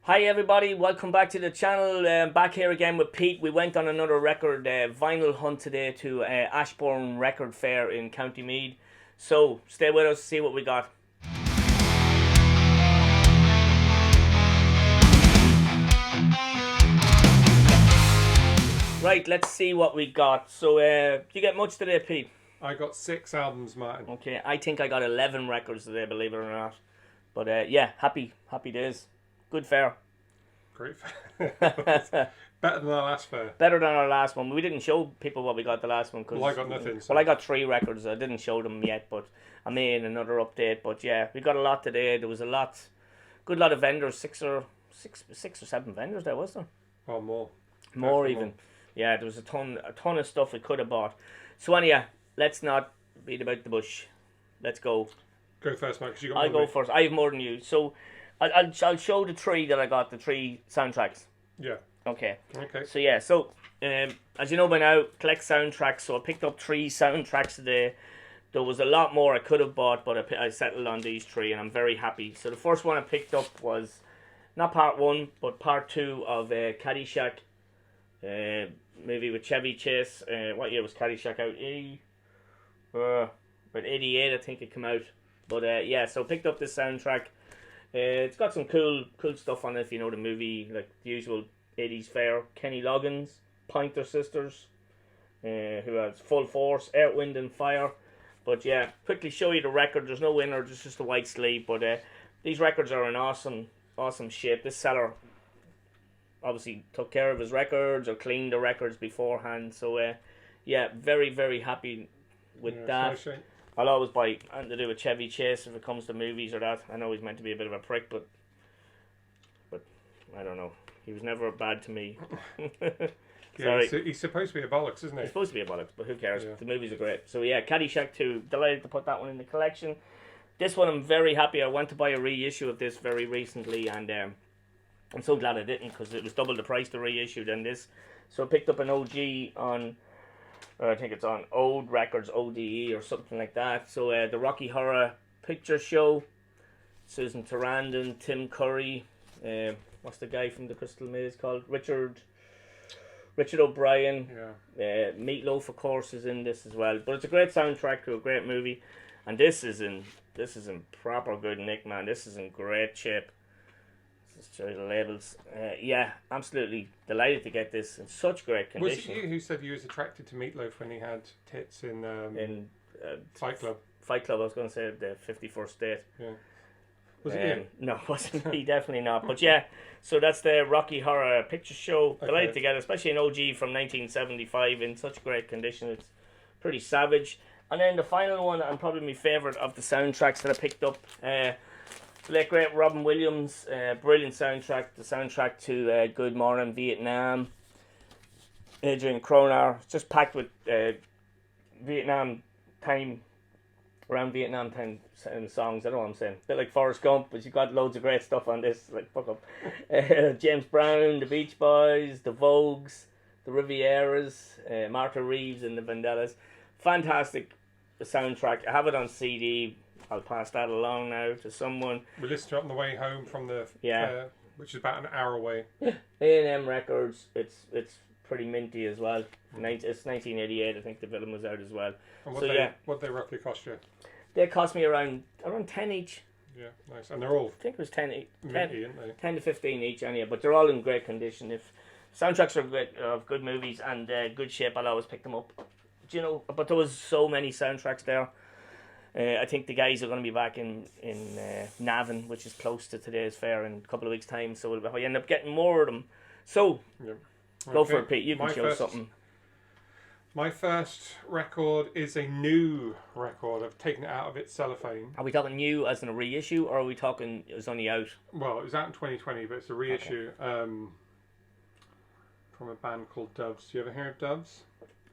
Hi everybody, welcome back to the channel. Back here again with Pete. We went on another record vinyl hunt today to Ashbourne Record Fair in County Meath. So stay with us, see what we got. Right, let's see what we got. So you get much today, Pete? I got 6 albums, Martin. Okay, I think I got 11 records today, believe it or not. But yeah, happy days. Good fair. Great fair. Better than our last fair. Better than our last one. We didn't show people what we got the last one. Well, I got nothing. So. Well, I got 3 records. I didn't show them yet, but I made another update. But yeah, we got a lot today. There was a good lot of vendors. Six or seven vendors there, wasn't there? Oh, more. More even. More. Yeah, there was a ton of stuff we could have bought. So anyhow, let's not beat about the bush. Let's go. Go first, Mike, because you got I'll go first. I have more than you. So I'll show the 3 that I got, the 3 soundtracks. Yeah. Okay. Okay. So yeah, as you know by now, collect soundtracks. So I picked up 3 soundtracks today. There was a lot more I could have bought, but I settled on these 3, and I'm very happy. So the first one I picked up was not part 1, but part 2 of Caddyshack, movie with Chevy Chase. What year was Caddyshack out? About 88, I think it came out. But yeah, so picked up this soundtrack. It's got some cool stuff on it, if you know the movie, like the usual 80s fare. Kenny Loggins, Pointer Sisters, who has Full Force, Earth, Wind and Fire. But yeah, quickly show you the record. There's no winner, there's just a white sleeve. But these records are in awesome shape. This seller obviously took care of his records or cleaned the records beforehand. So yeah, very, very happy with that. I'll always buy anything to do with Chevy Chase if it comes to movies or that. I know he's meant to be a bit of a prick, but I don't know. He was never bad to me. Sorry. He's supposed to be a bollocks, isn't he? He's supposed to be a bollocks, but who cares? Yeah. The movies are great. So yeah, Caddyshack 2. Delighted to put that one in the collection. This one I'm very happy. I went to buy a reissue of this very recently, and I'm so glad I didn't, because it was double the price to reissue than this. So I picked up an OG on... I think it's on Old Records, ODE or something like that. So the Rocky Horror Picture Show, Susan Sarandon, Tim Curry, what's the guy from the Crystal Maze called? Richard O'Brien. Yeah. Meatloaf, of course, is in this as well. But it's a great soundtrack to a great movie, and this is in proper good nick, man. This is in great shape. Let's show you the labels. Yeah, absolutely delighted to get this in such great condition. Was it you who said you was attracted to Meatloaf when he had tits in Fight Club? Fight Club, I was going to say the 51st Date. Yeah. Was it you? No, it wasn't me, definitely not. But yeah, so that's the Rocky Horror Picture Show. Okay. Delighted to get it, especially an OG from 1975 in such great condition. It's pretty savage. And then the final one, and probably my favourite of the soundtracks that I picked up, the late great Robin Williams, brilliant soundtrack. The soundtrack to Good Morning Vietnam. Adrian Cronar, just packed with Vietnam time, around Vietnam time songs. I don't know what I'm saying. A bit like Forrest Gump, but you got loads of great stuff on this. Like fuck up, James Brown, the Beach Boys, the Vogues, the Rivieras, Martha Reeves, and the Vandellas. Fantastic soundtrack. I have it on CD. I'll pass that along now to someone. We listened to it on the way home from the fair, which is about an hour away. A&M Records. It's pretty minty as well. It's 1988. I think the film was out as well. And what they roughly cost you? They cost me around 10 each. Yeah, nice. And they're all. I think it was 10 minty, aren't they? 10 to 15 each, anyway. But they're all in great condition. If soundtracks are great, of good movies and good shape, I'll always pick them up. Do you know? But there was so many soundtracks there. I think the guys are going to be back in Navan, which is close to today's fair, in a couple of weeks' time. So if I end up getting more of them, so go for it, Pete. You can show something. My first record is a new record. I've taken it out of its cellophane. Are we talking new as in a reissue, or are we talking it was only out? Well, it was out in 2020, but it's a reissue from a band called Doves. Do you ever hear of Doves?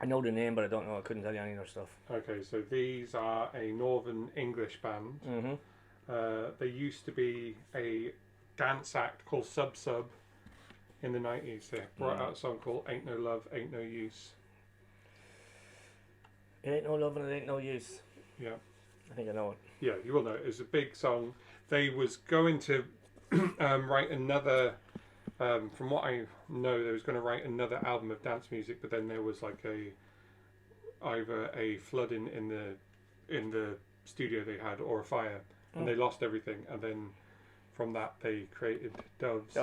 I know the name, but I don't know. I couldn't tell you any of their stuff. Okay, so these are a Northern English band. Mm-hmm. They used to be a dance act called Sub Sub in the 90s. They brought out a song called Ain't No Love, Ain't No Use. It ain't no love and it ain't no use. Yeah. I think I know it. Yeah, you will know it. It's a big song. They was going to write another. From what I know, they was going to write another album of dance music, but then there was like either a flood in the studio they had, or a fire, and they lost everything. And then from that they created Doves.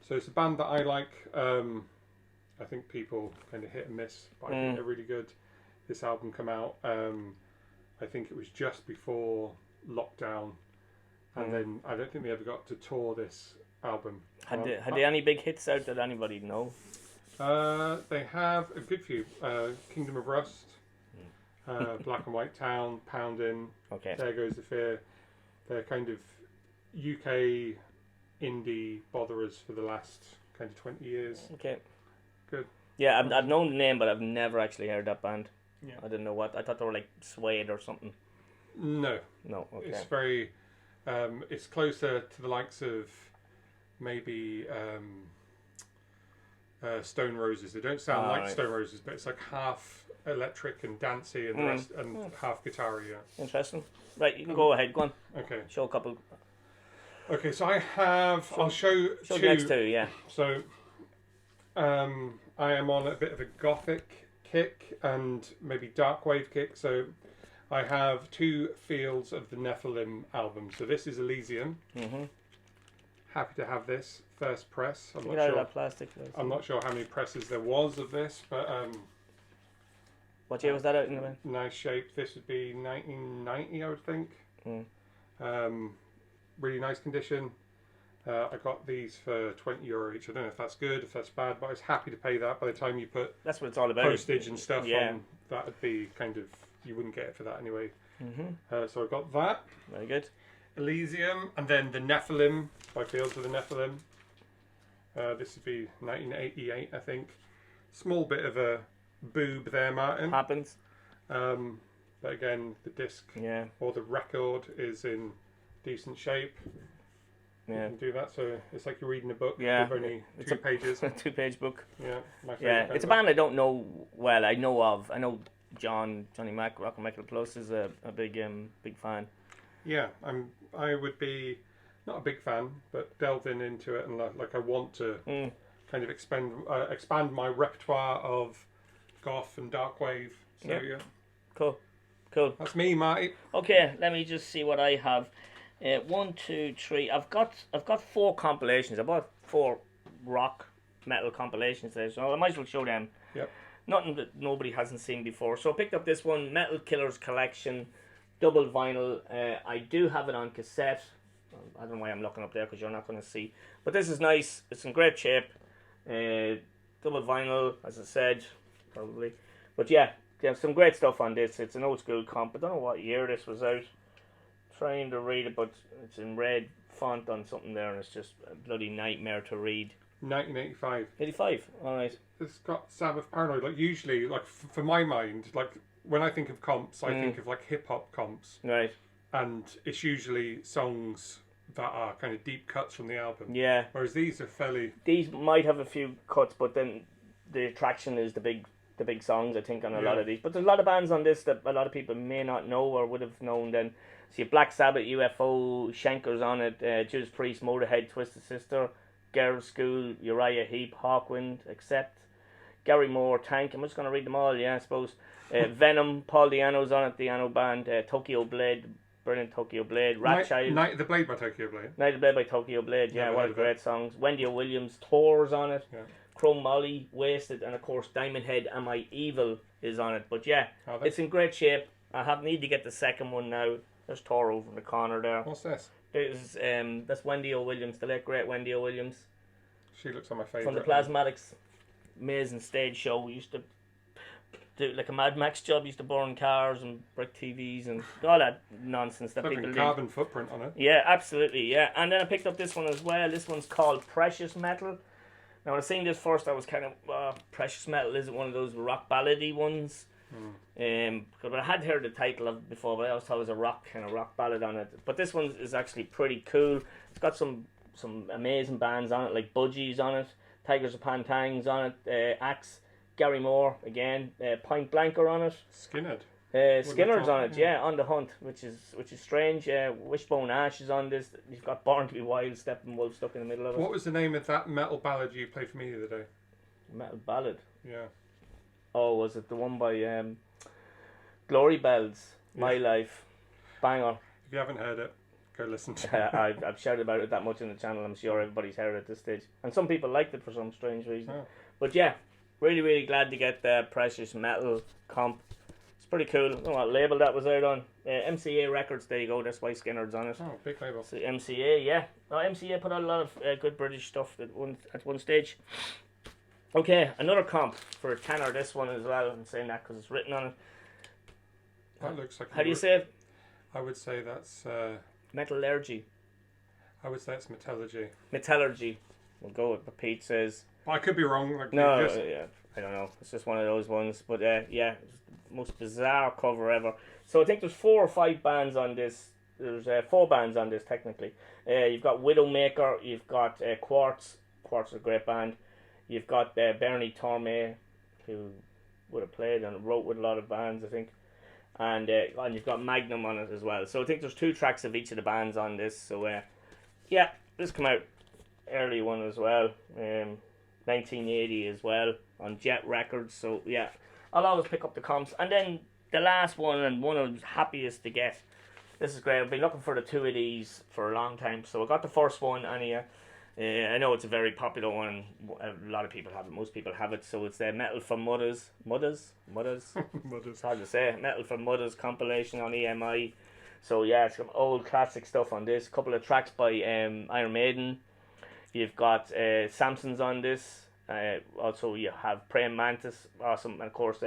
So it's a band that I like. I think people kind of hit and miss, but I think they're really good. This album come out. I think it was just before lockdown, and then I don't think they ever got to tour this album. Had they any big hits out that anybody know? They have a good few. Kingdom of Rust, Black and White Town, Poundin', There Goes the Fear. They're kind of UK indie botherers for the last kind of 20 years. Okay. Good. Yeah, I've known the name, but I've never actually heard that band. Yeah. I didn't know what. I thought they were like Suede or something. No. No, okay. It's very... it's closer to the likes of maybe Stone Roses. They don't sound like Stone Roses, but it's like half electric and dancey, and the rest and half guitar-y. Yeah. Interesting. Right, you can go ahead. Go on. Okay. Show a couple. Okay, so I have. I'll show the two. next two. Yeah. So, I am on a bit of a gothic kick and maybe dark wave kick. So, I have two Fields of the Nephilim albums. So this is Elysium. Happy to have this first press. I'm not sure. That plastic. I'm not sure how many presses there was of this, but what year was that out in the end? nice shape. This would be 1990, I would think. Really nice condition. I got these for €20 each. I don't know if that's good, if that's bad, but I was happy to pay that. By the time you put that's what it's all about. Postage and stuff on, that would be kind of, you wouldn't get it for that anyway. So I got that. Very good. Elysium, and then the Nephilim by Fields of the Nephilim. This would be 1988, I think. Small bit of a boob there, Martin. Happens. But again, the disc or the record is in decent shape. Yeah. You can do that, so it's like you're reading a book with only two pages. A 2-page book. Yeah, my favourite. It's a band I don't know well. I know of. I know Johnny Mac, Rock and Michael Plus is a big fan. Yeah, I would be not a big fan, but delving into it, and like I want to kind of expand my repertoire of goth and dark wave. So yeah. Cool. That's me, Marty. Okay, let me just see what I have. 1, 2, 3. I've got 4 compilations. I bought 4 rock metal compilations there, so I might as well show them. Yep. Nothing that nobody hasn't seen before. So I picked up this one, Metal Killers Collection, double vinyl. I do have it on cassette. I don't know why I'm looking up there because you're not going to see. But this is nice. It's in great shape. Double vinyl, as I said, probably. But yeah, there's some great stuff on this. It's an old school comp. I don't know what year this was out. Trying to read it, but it's in red font on something there, and it's just a bloody nightmare to read. 1985. 85. All right. It's got Sabbath Paranoid. Like usually, like for my mind, like when I think of comps, I think of like hip hop comps. Right. And it's usually songs that are kind of deep cuts from the album. Yeah. Whereas these are fairly. These might have a few cuts, but then the attraction is the big songs, I think, on a lot of these. But there's a lot of bands on this that a lot of people may not know or would have known then. So you have Black Sabbath, UFO, Schenker's on it, Judas Priest, Motorhead, Twisted Sister, Girls' School, Uriah Heep, Hawkwind, Accept, Gary Moore, Tank. I'm just going to read them all, I suppose. Venom, Paul Di'Anno's on it, Di'Anno Band, Tokyo Blade, brilliant Tokyo Blade, Ratchild. Night of the Blade by Tokyo Blade. Night of the Blade by Tokyo Blade, what a great songs. Wendy O. Williams, Thor's on it. Yeah. Chrome Molly, Wasted, and of course Diamond Head, Am I Evil is on it. But yeah, it's in great shape. I need to get the second one now. There's Thor over in the corner there. What's this? That's Wendy O. Williams, the late great Wendy O. Williams. She looks like my favourite. From the Plasmatics amazing stage show. We used to do like a Mad Max job. Used to burn cars and break TVs and all that nonsense that people did. Carbon footprint on it. Yeah, absolutely. Yeah, and then I picked up this one as well. This one's called Precious Metal. Now, when I seen this first, I was kind of, Precious Metal isn't one of those rock ballady ones. Because I had heard the title of it before, but I always thought it was a rock ballad on it. But this one is actually pretty cool. It's got some amazing bands on it, like Budgies on it, Tigers of Pantangs on it, Axe, Gary Moore again, Point Blank are on it. Skinhead. Skinner's thought, on it, yeah, on the hunt, which is strange. Wishbone Ash is on this. You've got Born to Be Wild, Steppenwolf stuck in the middle of it. What was the name of that metal ballad you played for me the other day? Metal ballad. Yeah. Oh, was it the one by Glory Bells? My Life, banger. If you haven't heard it, go listen to it. I've shouted about it that much in the channel. I'm sure everybody's heard it at this stage, and some people liked it for some strange reason. Oh. But yeah, really glad to get the Precious Metal comp. It's pretty cool. I don't know what label that was out on. MCA Records, there you go. That's why Skinner's on it. Oh, big label. So MCA, yeah. No, MCA put out a lot of good British stuff at one stage. Okay, another comp for a tenner. This one as well. I'm saying that because it's written on it. That looks like. How do you say it? I would say that's. Metallurgy. I would say it's metallurgy. Metallurgy. We'll go with what Pete says. I could be wrong. Like No, just... yeah, I don't know. It's just one of those ones. But yeah, it's the most bizarre cover ever. So I think there's 4 or 5 bands on this. There's 4 bands on this technically. You've got Widowmaker. You've got Quartz. Quartz is a great band. You've got Bernie Tormé, who would have played and wrote with a lot of bands, I think. And you've got Magnum on it as well. So I think there's 2 tracks of each of the bands on this. So yeah, this came out early one as well. 1980 as well on Jet Records. So yeah, I'll always pick up the comps. And then the last one, and one I was happiest to get. This is great. I've been looking for the 2 of these for a long time. So I got the first one, and I know it's a very popular one. A lot of people have it. Most people have it. So it's Metal from Mudders. Mudders? It's hard to say. Metal from Mudders compilation on EMI. So yeah, it's some old classic stuff on this. A couple of tracks by Iron Maiden. You've got Samson's on this. Also you have Praying Mantis. Awesome. And of course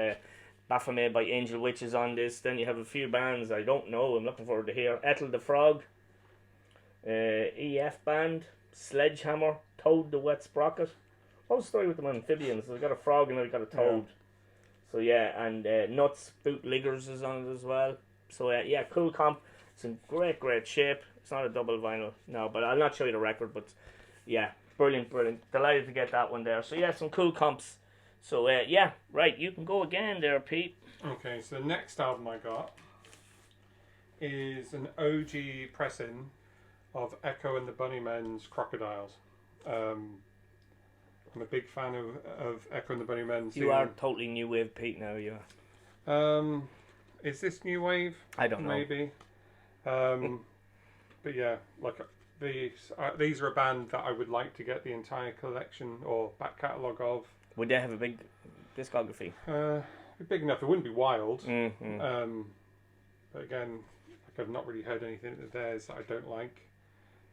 Baphomet by Angel Witches on this. Then you have a few bands I don't know. I'm looking forward to hear. Ethel the Frog. EF Band. Sledgehammer, Toad the Wet Sprocket. What's the story with them amphibians? They've got a frog and they've got a toad. Yeah. So yeah, and Nuts Bootleggers is on it as well. So yeah, cool comp. It's in great shape. It's not a double vinyl, no, but I'll not show you the record. But yeah, brilliant. Delighted to get that one there. So yeah, some cool comps. So yeah, right, you can go again there, Pete. Okay, so the next album I got is an OG pressing of Echo and the Bunnymen's Crocodiles. I'm a big fan of Echo and the Bunnymen. You are totally new wave, Pete. Now you are. Is this new wave? I don't know. Maybe. But yeah, like these are a band that I would like to get the entire collection or back catalogue of. Would they have a big discography? Big enough. It wouldn't be wild. Mm-hmm. But again, like I've not really heard anything of theirs that I don't like.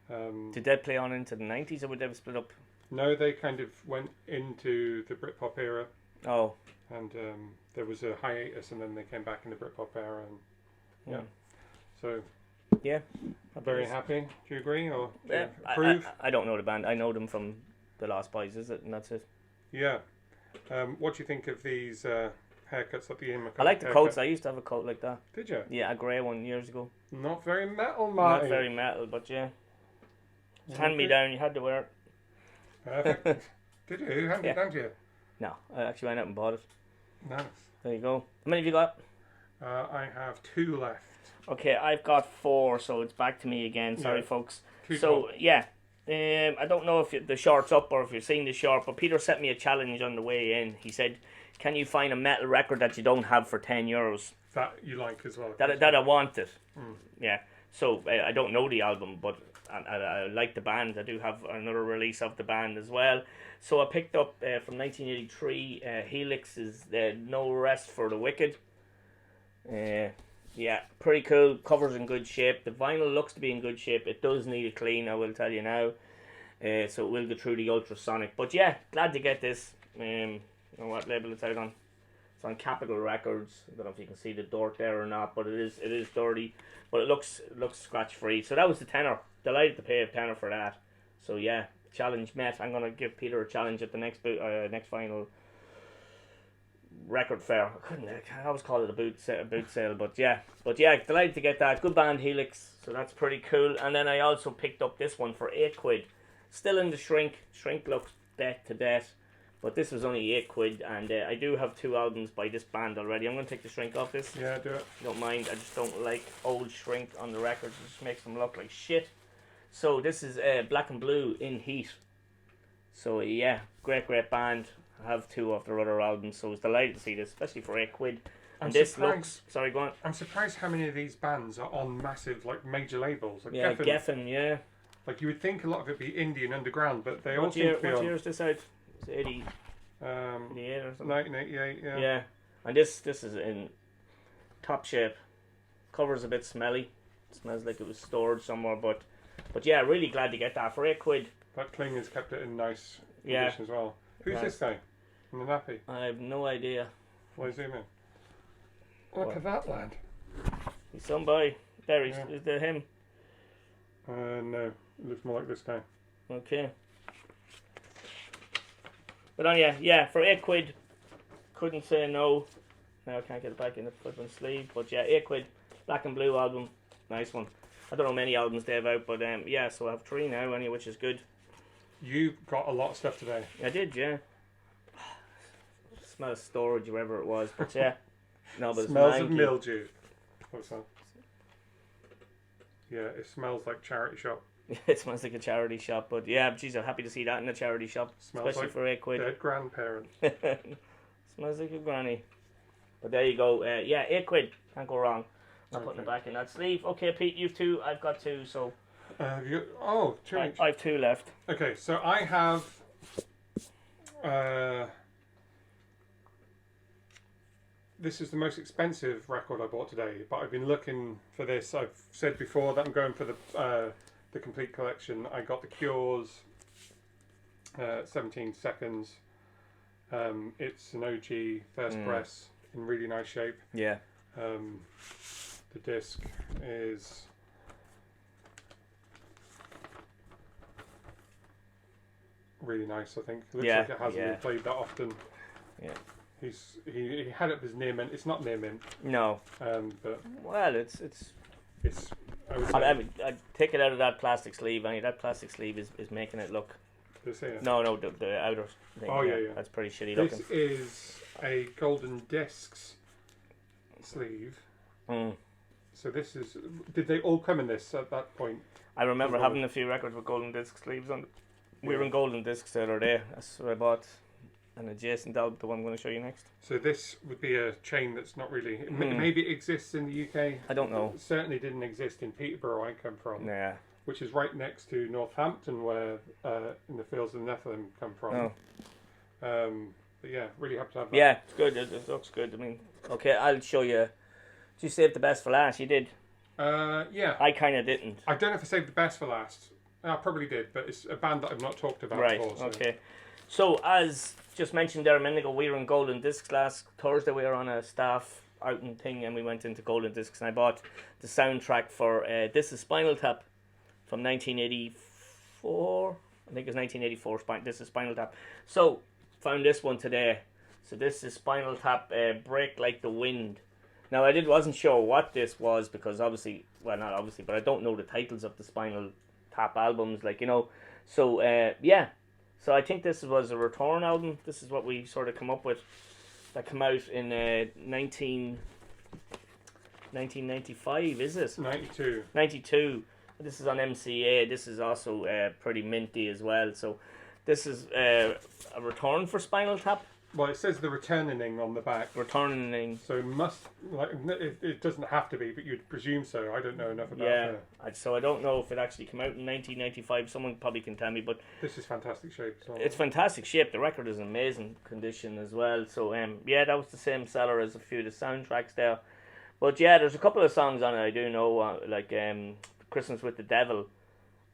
Did they play on into the 90s or would they have split up? No, they kind of went into the Britpop era. Oh. And there was a hiatus and then they came back in the Britpop era. And yeah. So. Yeah. I'm very happy. Do you agree or do you approve? I don't know the band. I know them from The Lost Boys, is it? And that's it. Yeah. What do you think of these haircuts at the Ian McCulloch? I like the coats. I used to have a coat like that. Did you? Yeah, a grey one years ago. Not very metal, Marty. Not very metal, but yeah. Hand me down, you had to wear it. Perfect. Did you? Hand it down to you? No, I actually went out and bought it. Nice. There you go. How many have you got? I have 2 left. Okay, I've got 4, so it's back to me again. Sorry, folks. So, top. yeah. I don't know if the short's up or if you've seen the short, but Peter set me a challenge on the way in. He said, can you find a metal record that you don't have for €10? That you like as well? That I wanted. Yeah. So, I don't know the album, but I like the band. I do have another release of the band as well. So I picked up from 1983 Helix's No Rest for the Wicked. Yeah, pretty cool. Cover's in good shape. The vinyl looks to be in good shape. It does need a clean, I will tell you now. So it will go through the ultrasonic. But yeah, glad to get this. I don't know what label it's out on. It's on Capitol Records. I don't know if you can see the dirt there or not, but it is dirty. But it looks scratch free. So that was the tenner. Delighted to pay a tenner for that. So yeah, challenge met. I'm gonna give Peter a challenge at the next final record fair. I always call it a boot sale, but yeah, delighted to get that. Good band, Helix. So that's pretty cool. And then I also picked up this one for £8. Still in the shrink. Shrink looks death to death. But this was only £8, and I do have 2 albums by this band already. I'm going to take the shrink off this. Yeah, do it. Don't mind. I just don't like old shrink on the records. It just makes them look like shit. So this is Black and Blue in Heat. So yeah, great band. I have 2 of their other albums, so I was delighted to see this, especially for £8. And this looks... Sorry, go on. I'm surprised how many of these bands are on massive, like, major labels. Like Yeah, Geffen, yeah. Like, you would think a lot of it be indie and underground, but they all What seem to be What on... year is this out? It's 88 or something? 1988, yeah. Yeah. And this is in top shape. Cover's a bit smelly. It smells like it was stored somewhere, but yeah, really glad to get that for £8. That cling has kept it in nice condition as well. Who's this guy in the nappy? I have no idea. Will I zoom in? Look at that lad. He's somebody. There, is there him? No, it looks more like this guy. Okay. But yeah, for £8, couldn't say no. Now I can't get it back in the flipping sleeve, but yeah, £8, Black and Blue album, nice one. I don't know many albums they have out, but yeah, so I have 3 now, anyway, which is good. You've got a lot of stuff today. I did, yeah. Smells storage, wherever it was, but yeah. No, but Smells it's of mildew. What's that? Yeah, it smells like charity shop. It smells like a charity shop, but yeah, geez, I'm happy to see that in a charity shop, Smells especially like for £8. dead grandparents. Smells like a granny. But there you go. Yeah, £8. Can't go wrong. I'm putting it back in that sleeve. Okay, Pete, you've 2. I've got 2, so... Two each. I've 2 left. Okay, so I have... This is the most expensive record I bought today, but I've been looking for this. I've said before that I'm going for the complete collection. I got The Cure's 17 Seconds. It's an OG first press in really nice shape. Yeah. The disc is really nice, I think. It looks like it hasn't been played that often. Yeah. He had it as near mint. It's not near mint. No. But well, it's. I mean, I'd take it out of that plastic sleeve. I mean, that plastic sleeve is making it look. This here? No, the outer thing. Oh yeah. That's pretty shitty looking. This is a golden discs sleeve. So this is. Did they all come in this at that point? I remember having a few records with golden disc sleeves on. We were in golden discs the other day. That's what I bought. An adjacent album, the one I'm going to show you next. So this would be a chain that's not really... Maybe it exists in the UK. I don't know. It certainly didn't exist in Peterborough, I come from. Yeah. Which is right next to Northampton, where in the fields of Netherlands come from. Oh. But yeah, really happy to have that. Yeah, it's good. It looks good. I mean, okay, I'll show you. Did you save the best for last? You did? Yeah. I kind of didn't. I don't know if I saved the best for last. I probably did, but it's a band that I've not talked about before. So. Okay. So, as just mentioned there a minute ago, we were in Golden Discs last Thursday. We were on a staff outing thing and we went into Golden Discs and I bought the soundtrack for This is Spinal Tap from 1984. I think it was 1984. This is Spinal Tap. So, found this one today. So, this is Spinal Tap Break Like the Wind. Now, I wasn't sure what this was because obviously, well, not obviously, but I don't know the titles of the Spinal Tap albums, like, you know. So, yeah. So I think this was a return album. This is what we sort of come up with. That came out in 1995, is it? 92. 92. This is on MCA. This is also pretty minty as well. So this is a return for Spinal Tap. Well, it says the returning on the back. Returning. So it doesn't have to be, but you'd presume so. I don't know enough about it. So I don't know if it actually came out in 1995. Someone probably can tell me, but this is fantastic shape as well. It's fantastic shape. The record is in amazing condition as well. So yeah, that was the same seller as a few of the soundtracks there. But yeah, there's a couple of songs on it I do know, like Christmas with the Devil.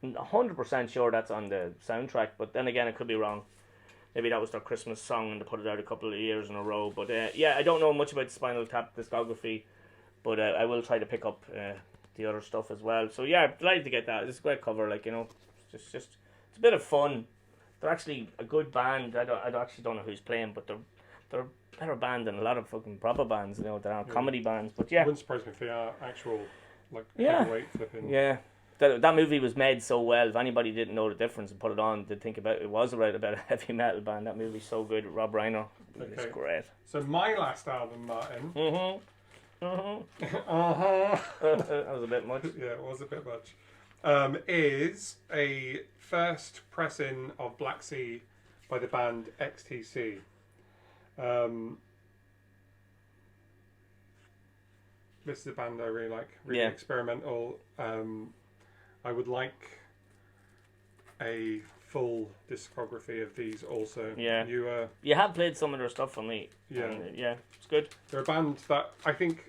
100% sure that's on the soundtrack, but then again, I could be wrong. Maybe that was their Christmas song and they put it out a couple of years in a row. But yeah, I don't know much about the Spinal Tap discography, but I will try to pick up the other stuff as well. So yeah, delighted to get that. It's a great cover, like, you know, it's just it's a bit of fun. They're actually a good band. I actually don't know who's playing, but they're a better band than a lot of fucking proper bands, you know, that are comedy bands. But yeah, It wouldn't surprise me if they are actual, like, heavyweight flipping. Yeah. that movie was made so well. If anybody didn't know the difference and put it on, they'd think about it was about a heavy metal band. That movie's so good. Rob Reiner, it's great. So my last album, Martin. That was a bit much. Yeah, it was a bit much. Is a first pressing of Black Sea by the band XTC. This is a band I really like, really experimental. I would like a full discography of these also. Yeah. You have played some of their stuff for me. Yeah. And, yeah, it's good. They're a band that I think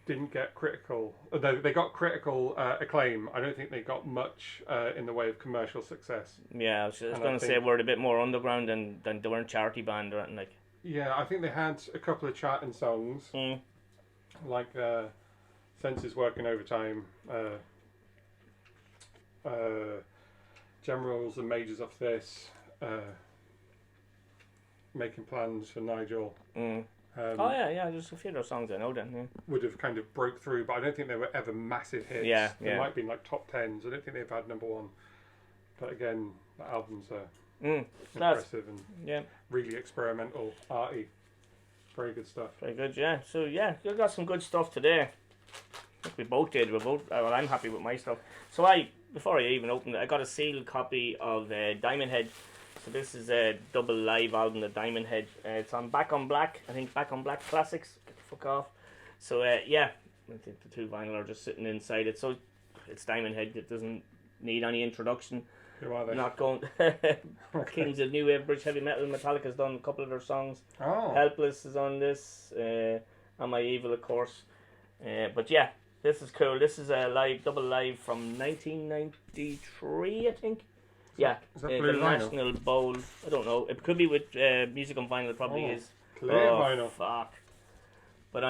didn't get critical. They got critical acclaim. I don't think they got much in the way of commercial success. Yeah, I was going to say we're a bit more underground than they weren't charity band or anything like. Yeah, I think they had a couple of charting songs, like Senses Working Overtime, Generals and Majors Off This, Making Plans for Nigel. There's a few of those songs I know then. Yeah. Would have kind of broke through, but I don't think they were ever massive hits. They might be like top 10s. I don't think they've had number one. But again, the albums are impressive and really experimental, arty. Very good stuff. Very good, yeah. So yeah, you got some good stuff today. I think we both did. Well, I'm happy with my stuff. So before I even opened it, I got a sealed copy of Diamond Head. So this is a double live album, the Diamond Head. It's on Back on Black. I think Back on Black Classics. Get the fuck off. So I think the two vinyl are just sitting inside it. So it's Diamond Head. It doesn't need any introduction. Who are they? Not going. Kings of New Wave British Heavy Metal. Metallica's done a couple of their songs. Oh. Helpless is on this. Am I Evil, of course. But yeah, this is cool. This is a double live from 1993, I think. Yeah, is that the blue vinyl? National Bowl. I don't know. It could be with Music on Vinyl. It probably is. Clear vinyl. Fuck. But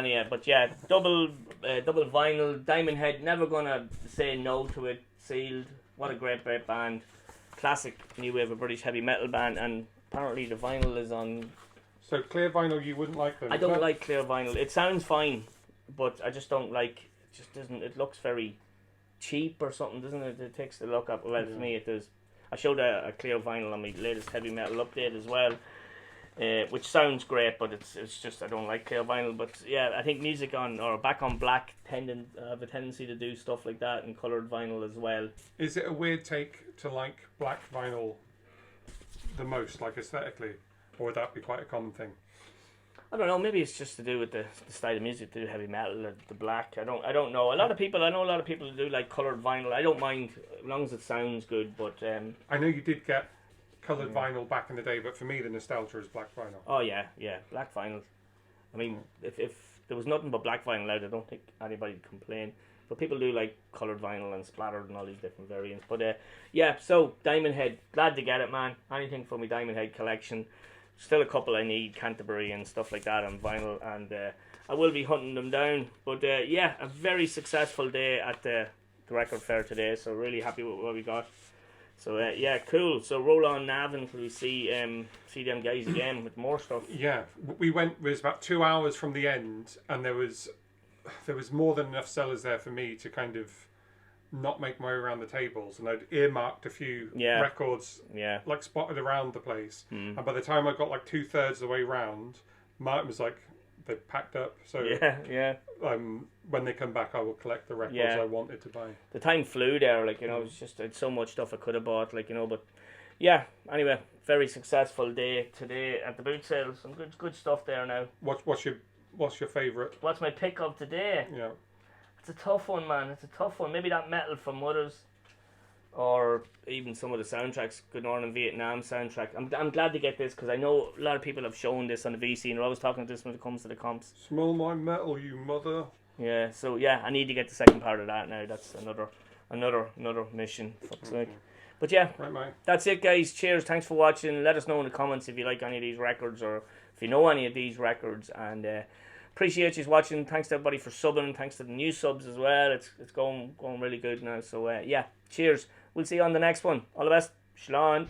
double vinyl. Diamond Head. Never gonna say no to it. Sealed. What a great band. Classic new wave of British heavy metal band, and apparently the vinyl is on. So clear vinyl, you wouldn't like them? I don't like clear vinyl. It sounds fine, but I just don't like. It just doesn't. It looks very cheap or something, doesn't it? It takes the look up. Well, for me, it does. I showed a clear vinyl on my latest heavy metal update as well, which sounds great, but it's just I don't like clear vinyl. But yeah, I think Music on or Back on Black have a tendency to do stuff like that in coloured vinyl as well. Is it a weird take to like black vinyl the most, like aesthetically, or would that be quite a common thing? I don't know. Maybe it's just to do with the style of music, to do heavy metal or the black. I don't know. I know a lot of people who do like coloured vinyl. I don't mind as long as it sounds good. But I know you did get coloured vinyl back in the day, but for me the nostalgia is black vinyl. Oh yeah, black vinyl. I mean, if there was nothing but black vinyl out, I don't think anybody would complain. But people do like coloured vinyl and splattered and all these different variants. But so Diamond Head, glad to get it, man. Anything for my Diamond Head collection. Still a couple I need, Canterbury and stuff like that on vinyl, and I will be hunting them down. But a very successful day at the record fair today, so really happy with what we got. So cool. So roll on Nav until we see them guys again with more stuff. Yeah, we went. It was about 2 hours from the end, and there was more than enough sellers there for me to kind of not make my way around the tables, and I'd earmarked a few records like spotted around the place, and by the time I got like 2/3 of the way round, Martin was like, they packed up, so when they come back I will collect the records I wanted to buy. The time flew there, like, it was just, it's so much stuff I could have bought, like, but anyway, very successful day today at the boot sale. Some good stuff there now. What's your favourite? What's my pick of today? Yeah. It's a tough one, man. It's a tough one. Maybe that Metal from Mothers, or even some of the soundtracks. Good Morning Vietnam soundtrack. I'm glad to get this because I know a lot of people have shown this on the VC and they're always talking to this when it comes to the comps. Smell my metal, you mother. Yeah. So I need to get the second part of that now. That's another mission. Fuck's sake. But right, mate. That's it, guys. Cheers. Thanks for watching. Let us know in the comments if you like any of these records or if you know any of these records, and appreciate you watching. Thanks to everybody for subbing. Thanks to the new subs as well. It's going really good now. So cheers. We'll see you on the next one. All the best. Shalom.